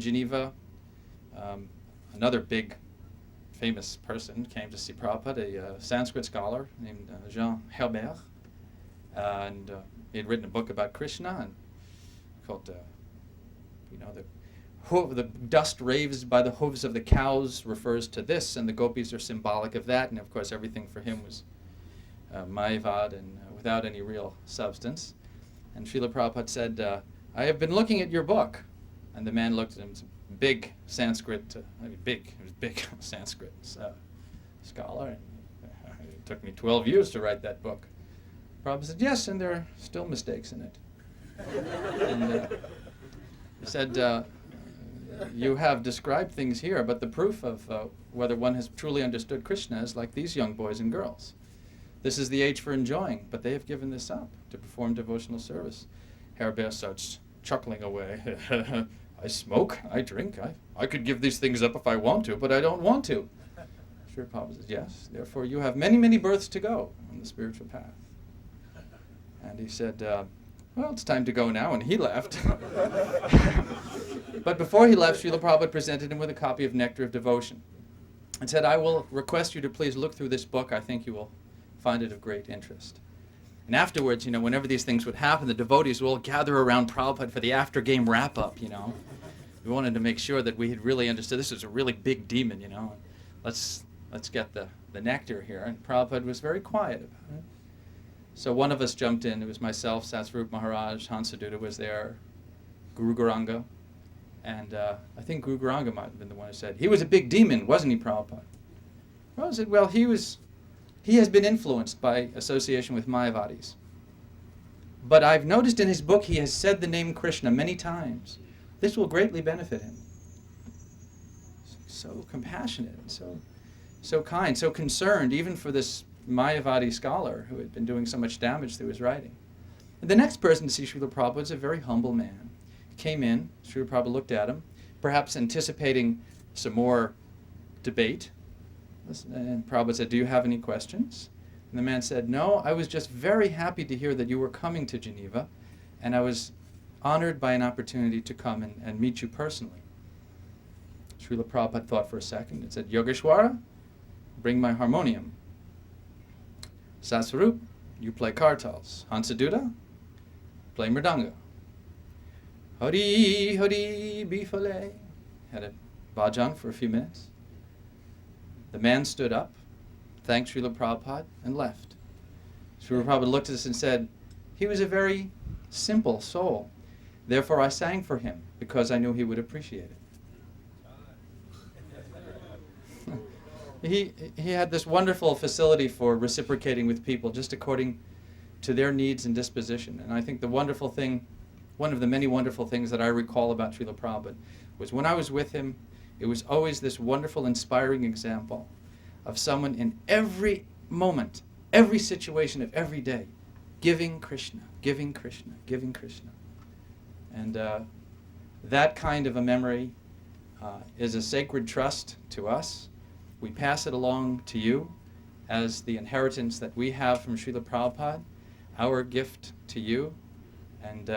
Geneva, another big famous person came to see Prabhupada, a Sanskrit scholar named Jean Herbert, and he had written a book about Krishna and called, the dust raised by the hooves of the cows refers to this, and the gopis are symbolic of that, and of course everything for him was Mayavad and without any real substance. And Srila Prabhupada said, I have been looking at your book. And the man looked at him, big Sanskrit, big Sanskrit scholar. And it took me 12 years to write that book. Prabhupada said, yes, and there are still mistakes in it. And he said, you have described things here, but the proof of whether one has truly understood Krishna is like these young boys and girls. This is the age for enjoying, but they have given this up to perform devotional service. Herbert starts chuckling away. I smoke, I drink, I could give these things up if I want to, but I don't want to. Sri Prabhupada says, yes, therefore you have many, many births to go on the spiritual path. And he said, well, it's time to go now, and he left. But before he left, Srila Prabhupada presented him with a copy of Nectar of Devotion and said, I will request you to please look through this book. I think you will find it of great interest. And afterwards, whenever these things would happen, the devotees would all gather around Prabhupada for the after-game wrap-up, We wanted to make sure that we had really understood this was a really big demon, Let's get the nectar here. And Prabhupada was very quiet about it. So one of us jumped in. It was myself, Satsvarup Maharaj, Hansaduta was there, Guru Garanga. And I think Guru Garanga might have been the one who said, he was a big demon, wasn't he, Prabhupada? Prabhupada said, well, he has been influenced by association with Mayavadis. But I've noticed in his book he has said the name Krishna many times. This will greatly benefit him. So compassionate, and so kind, so concerned, even for this Mayavadi scholar who had been doing so much damage through his writing. And the next person to see Srila Prabhupada was a very humble man. He came in, Srila Prabhupada looked at him, perhaps anticipating some more debate. And Prabhupada said, do you have any questions? And the man said, no, I was just very happy to hear that you were coming to Geneva, and I was honored by an opportunity to come and meet you personally. Srila Prabhupada thought for a second and said, Yogesvara, bring my harmonium. Satsvarup, you play kartals. Hansaduta, play mridanga. Hari, Hari, Bifale. Had a bhajan for a few minutes. The man stood up, thanked Srila Prabhupada, and left. Srila Prabhupada looked at us and said, he was a very simple soul. Therefore I sang for him, because I knew he would appreciate it. He had this wonderful facility for reciprocating with people just according to their needs and disposition. And I think the wonderful thing, one of the many wonderful things that I recall about Srila Prabhupada was when I was with him, it was always this wonderful, inspiring example of someone in every moment, every situation of every day, giving Krishna, giving Krishna, giving Krishna. And that kind of a memory is a sacred trust to us. We pass it along to you as the inheritance that we have from Srila Prabhupada, our gift to you. And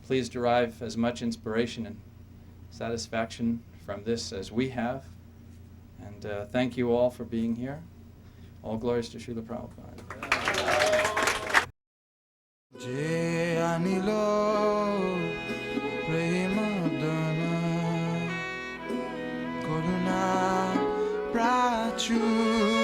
please derive as much inspiration and satisfaction from this as we have. And thank you all for being here. All glories to Srila Prabhupada. Jai Anilo Premadana Karuna Prachu